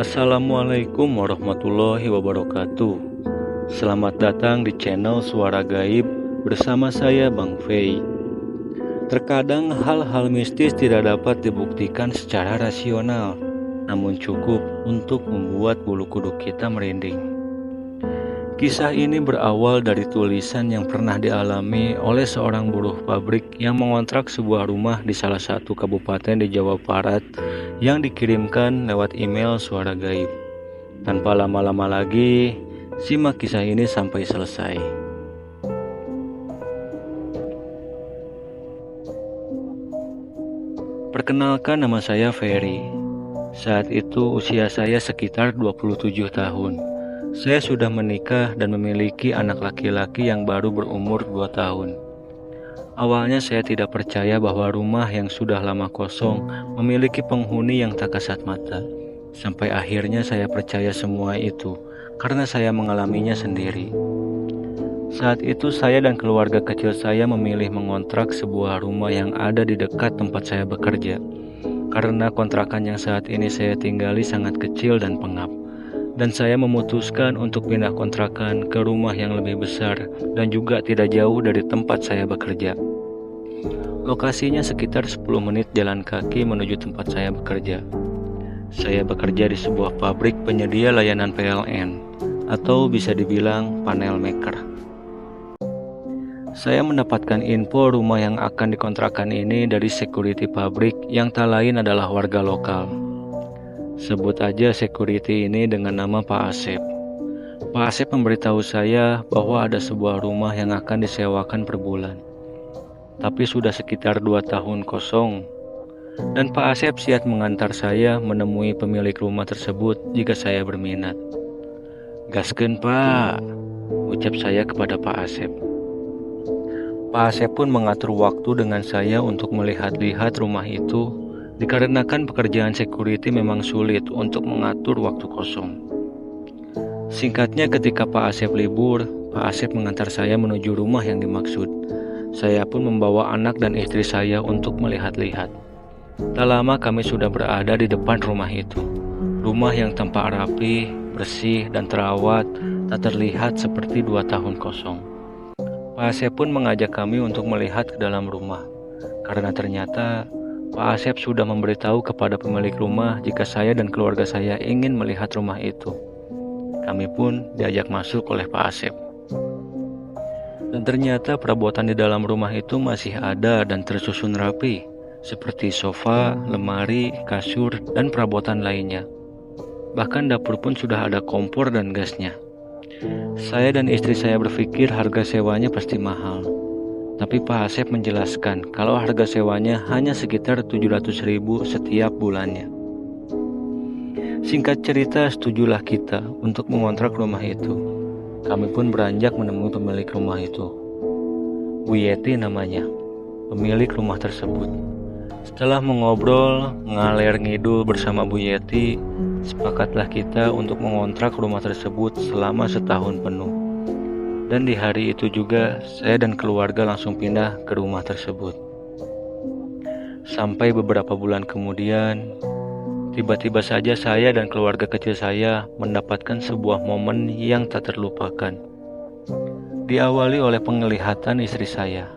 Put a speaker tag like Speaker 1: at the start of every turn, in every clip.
Speaker 1: Assalamualaikum warahmatullahi wabarakatuh. Selamat datang di channel Suara Gaib bersama saya Bang Fei. Terkadang hal-hal mistis tidak dapat dibuktikan secara rasional, namun cukup untuk membuat bulu kuduk kita merinding. Kisah ini berawal dari tulisan yang pernah dialami oleh seorang buruh pabrik yang mengontrak sebuah rumah di salah satu kabupaten di Jawa Barat yang dikirimkan lewat email Suara Gaib. Tanpa lama-lama lagi, simak kisah ini sampai selesai. Perkenalkan, nama saya Ferry. Saat itu usia saya sekitar 27 tahun. Saya sudah menikah dan memiliki anak laki-laki yang baru berumur 2 tahun. Awalnya saya tidak percaya bahwa rumah yang sudah lama kosong memiliki penghuni yang tak kasat mata. Sampai akhirnya saya percaya semua itu karena saya mengalaminya sendiri. Saat itu saya dan keluarga kecil saya memilih mengontrak sebuah rumah yang ada di dekat tempat saya bekerja. Karena kontrakan yang saat ini saya tinggali sangat kecil dan pengap. Dan saya memutuskan untuk pindah kontrakan ke rumah yang lebih besar dan juga tidak jauh dari tempat saya bekerja. Lokasinya sekitar 10 menit jalan kaki menuju tempat saya bekerja. Saya bekerja di sebuah pabrik penyedia layanan PLN, atau bisa dibilang panel maker. Saya mendapatkan info rumah yang akan dikontrakan ini dari security pabrik yang tak lain adalah warga lokal. Sebut aja security ini dengan nama Pak Asep. Pak Asep memberitahu saya bahwa ada sebuah rumah yang akan disewakan per bulan. Tapi sudah sekitar 2 tahun kosong. Dan Pak Asep siap mengantar saya menemui pemilik rumah tersebut jika saya berminat. "Gaskeun Pak," ucap saya kepada Pak Asep. Pak Asep pun mengatur waktu dengan saya untuk melihat-lihat rumah itu. Dikarenakan pekerjaan security memang sulit untuk mengatur waktu kosong. Singkatnya, ketika Pak Asep libur, Pak Asep mengantar saya menuju rumah yang dimaksud. Saya pun membawa anak dan istri saya untuk melihat-lihat. Tak lama kami sudah berada di depan rumah itu. Rumah yang tampak rapi, bersih, dan terawat, tak terlihat seperti 2 tahun kosong. Pak Asep pun mengajak kami untuk melihat ke dalam rumah. Karena ternyata Pak Asep sudah memberitahu kepada pemilik rumah jika saya dan keluarga saya ingin melihat rumah itu. Kami pun diajak masuk oleh Pak Asep. Dan ternyata perabotan di dalam rumah itu masih ada dan tersusun rapi, seperti sofa, lemari, kasur, dan perabotan lainnya. Bahkan dapur pun sudah ada kompor dan gasnya. Saya dan istri saya berpikir harga sewanya pasti mahal. Tapi Pak Asep menjelaskan kalau harga sewanya hanya sekitar 700.000 setiap bulannya. Singkat cerita, setujulah kita untuk mengontrak rumah itu. Kami pun beranjak menemui pemilik rumah itu. Bu Yeti namanya, pemilik rumah tersebut. Setelah mengobrol, ngaler ngidul bersama Bu Yeti, sepakatlah kita untuk mengontrak rumah tersebut selama setahun penuh. Dan di hari itu juga saya dan keluarga langsung pindah ke rumah tersebut. Sampai beberapa bulan kemudian, tiba-tiba saja saya dan keluarga kecil saya mendapatkan sebuah momen yang tak terlupakan. Diawali oleh penglihatan istri saya.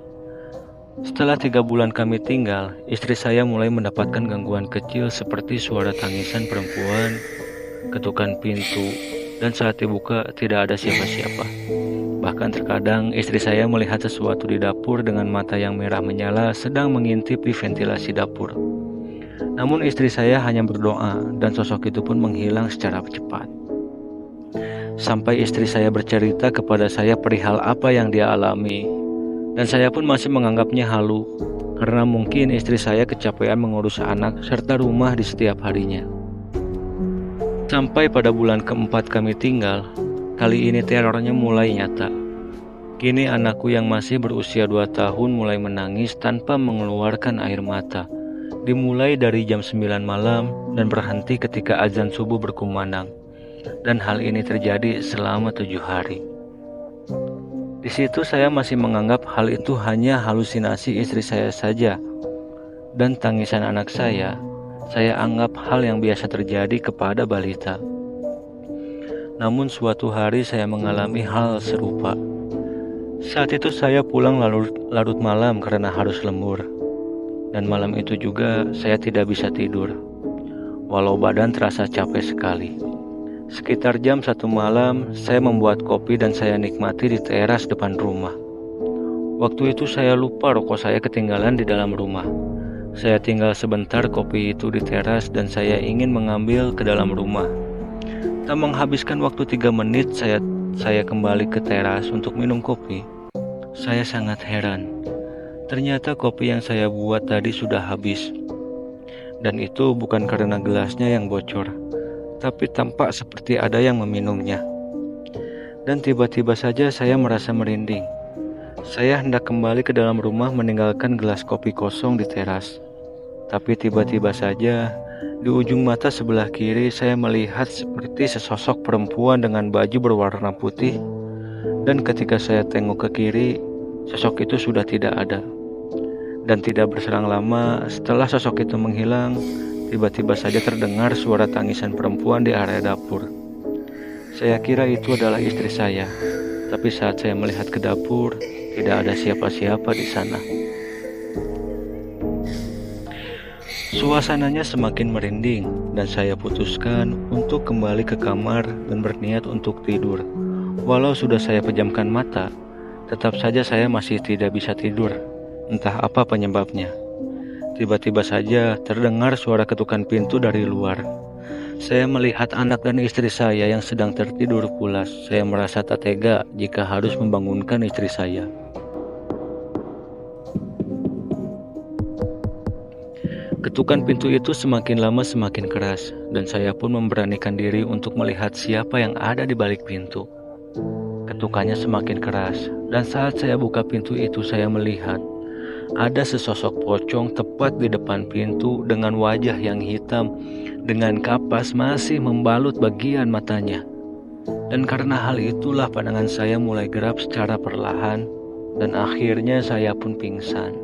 Speaker 1: Setelah 3 bulan kami tinggal, istri saya mulai mendapatkan gangguan kecil seperti suara tangisan perempuan, ketukan pintu, dan saat dibuka tidak ada siapa-siapa. Bahkan terkadang istri saya melihat sesuatu di dapur dengan mata yang merah menyala sedang mengintip di ventilasi dapur. Namun istri saya hanya berdoa dan sosok itu pun menghilang secara cepat. Sampai istri saya bercerita kepada saya perihal apa yang dia alami. Dan saya pun masih menganggapnya halu, karena mungkin istri saya kecapean mengurus anak serta rumah di setiap harinya. Sampai pada bulan keempat kami tinggal, kali ini terornya mulai nyata. Kini anakku yang masih berusia 2 tahun mulai menangis tanpa mengeluarkan air mata. Dimulai dari jam 9 malam dan berhenti ketika azan subuh berkumandang. Dan hal ini terjadi selama 7 hari. Di situ saya masih menganggap hal itu hanya halusinasi istri saya saja. Dan tangisan anak saya Saya anggap hal yang biasa terjadi kepada balita. Namun suatu hari saya mengalami hal serupa. Saat itu saya pulang larut malam karena harus lembur. Dan malam itu juga saya tidak bisa tidur, walau badan terasa capek sekali. Sekitar jam 1 malam, saya membuat kopi dan saya nikmati di teras depan rumah. Waktu itu saya lupa rokok saya ketinggalan di dalam rumah. Saya tinggal sebentar kopi itu di teras dan saya ingin mengambil ke dalam rumah. Tak menghabiskan waktu 3 menit, saya kembali ke teras untuk minum kopi. Saya sangat heran. Ternyata kopi yang saya buat tadi sudah habis. Dan itu bukan karena gelasnya yang bocor, tapi tampak seperti ada yang meminumnya. Dan tiba-tiba saja saya merasa merinding. Saya hendak kembali ke dalam rumah meninggalkan gelas kopi kosong di teras. Tapi tiba-tiba saja, di ujung mata sebelah kiri saya melihat seperti sesosok perempuan dengan baju berwarna putih. Dan ketika saya tengok ke kiri, sosok itu sudah tidak ada. Dan tidak berselang lama, setelah sosok itu menghilang, tiba-tiba saja terdengar suara tangisan perempuan di area dapur. Saya kira itu adalah istri saya, tapi saat saya melihat ke dapur, tidak ada siapa-siapa di sana. Suasananya semakin merinding dan saya putuskan untuk kembali ke kamar dan berniat untuk tidur. Walau sudah saya pejamkan mata, tetap saja saya masih tidak bisa tidur. Entah apa penyebabnya. Tiba-tiba saja terdengar suara ketukan pintu dari luar. Saya melihat anak dan istri saya yang sedang tertidur pulas. Saya merasa tak tega jika harus membangunkan istri saya. Ketukan pintu itu semakin lama semakin keras, dan saya pun memberanikan diri untuk melihat siapa yang ada di balik pintu. Ketukannya semakin keras, dan saat saya buka pintu itu saya melihat ada sesosok pocong tepat di depan pintu dengan wajah yang hitam, dengan kapas masih membalut bagian matanya. Dan karena hal itulah pandangan saya mulai gelap secara perlahan, dan akhirnya saya pun pingsan.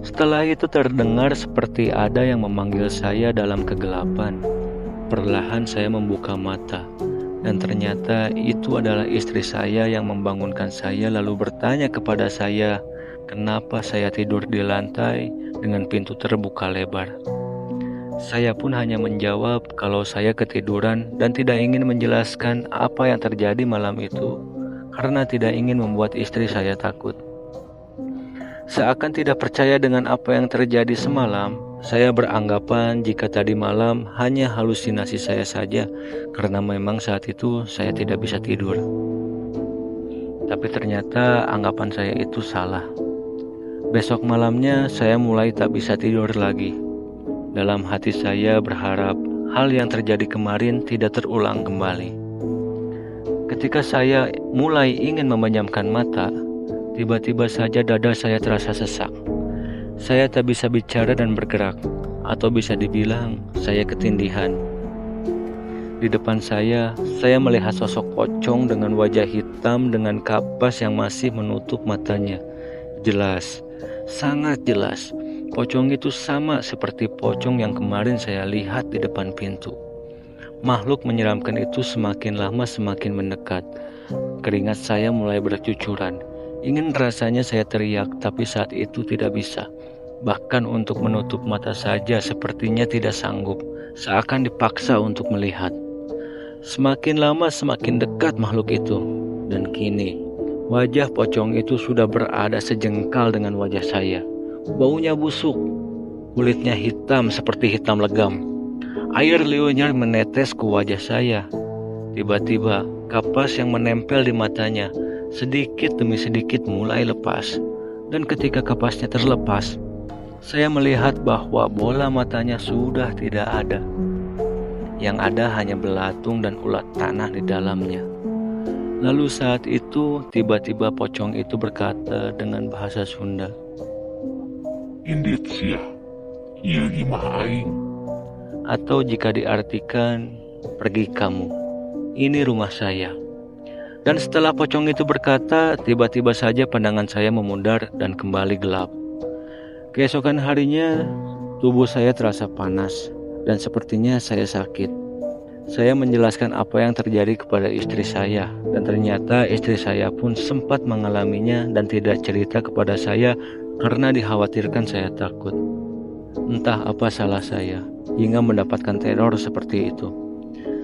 Speaker 1: Setelah itu terdengar seperti ada yang memanggil saya dalam kegelapan. Perlahan saya membuka mata, dan ternyata itu adalah istri saya yang membangunkan saya lalu bertanya kepada saya, kenapa saya tidur di lantai dengan pintu terbuka lebar. Saya pun hanya menjawab kalau saya ketiduran dan tidak ingin menjelaskan apa yang terjadi malam itu, karena tidak ingin membuat istri saya takut. Seakan tidak percaya dengan apa yang terjadi semalam, saya beranggapan jika tadi malam hanya halusinasi saya saja, karena memang saat itu saya tidak bisa tidur. Tapi ternyata anggapan saya itu salah. Besok malamnya saya mulai tak bisa tidur lagi. Dalam hati saya berharap hal yang terjadi kemarin tidak terulang kembali. Ketika saya mulai ingin memejamkan mata, tiba-tiba saja dada saya terasa sesak. Saya tak bisa bicara dan bergerak, atau bisa dibilang saya ketindihan. Di depan saya melihat sosok pocong dengan wajah hitam dengan kapas yang masih menutup matanya. Jelas, sangat jelas, pocong itu sama seperti pocong yang kemarin saya lihat di depan pintu. Makhluk menyeramkan itu semakin lama semakin mendekat. Keringat saya mulai bercucuran. Ingin rasanya saya teriak, tapi saat itu tidak bisa. Bahkan untuk menutup mata saja sepertinya tidak sanggup, seakan dipaksa untuk melihat. Semakin lama semakin dekat makhluk itu, dan kini wajah pocong itu sudah berada sejengkal dengan wajah saya. Baunya busuk, kulitnya hitam seperti hitam legam. Air liurnya menetes ke wajah saya. Tiba-tiba kapas yang menempel di matanya sedikit demi sedikit mulai lepas, dan ketika kapasnya terlepas, saya melihat bahwa bola matanya sudah tidak ada. Yang ada hanya belatung dan ulat tanah di dalamnya. Lalu saat itu tiba-tiba pocong itu berkata dengan bahasa Sunda,
Speaker 2: Indit sia, ieu gimana aing?
Speaker 1: Atau jika diartikan, pergi kamu, ini rumah saya. Dan setelah pocong itu berkata, tiba-tiba saja pandangan saya memudar dan kembali gelap. Keesokan harinya, Tubuh saya terasa panas dan sepertinya saya sakit. Saya menjelaskan apa yang terjadi kepada istri saya, dan ternyata istri saya pun sempat mengalaminya dan tidak cerita kepada saya karena dikhawatirkan saya takut. Entah apa salah saya, hingga mendapatkan teror seperti itu.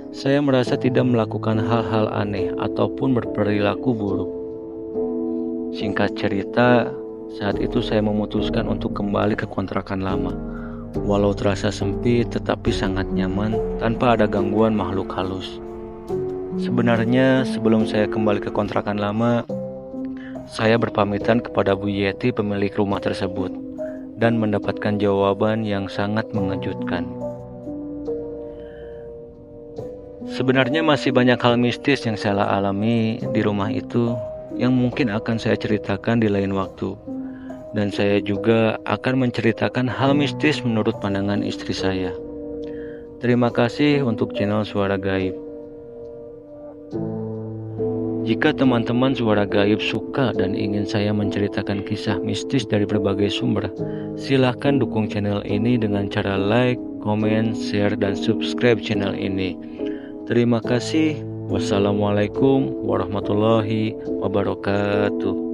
Speaker 1: Saya merasa tidak melakukan hal-hal aneh ataupun berperilaku buruk. Singkat cerita, saat itu saya memutuskan untuk kembali ke kontrakan lama. Walau terasa sempit, tetapi sangat nyaman tanpa ada gangguan makhluk halus. Sebenarnya sebelum saya kembali ke kontrakan lama, saya berpamitan kepada Bu Yeti, pemilik rumah tersebut, dan mendapatkan jawaban yang sangat mengejutkan. Sebenarnya masih banyak hal mistis yang saya alami di rumah itu yang mungkin akan saya ceritakan di lain waktu. Dan saya juga akan menceritakan hal mistis menurut pandangan istri saya. Terima kasih untuk channel Suara Gaib. Jika teman-teman Suara Gaib suka dan ingin saya menceritakan kisah mistis dari berbagai sumber, silahkan dukung channel ini dengan cara like, komen, share, dan subscribe channel ini. Terima kasih. Wassalamualaikum warahmatullahi wabarakatuh.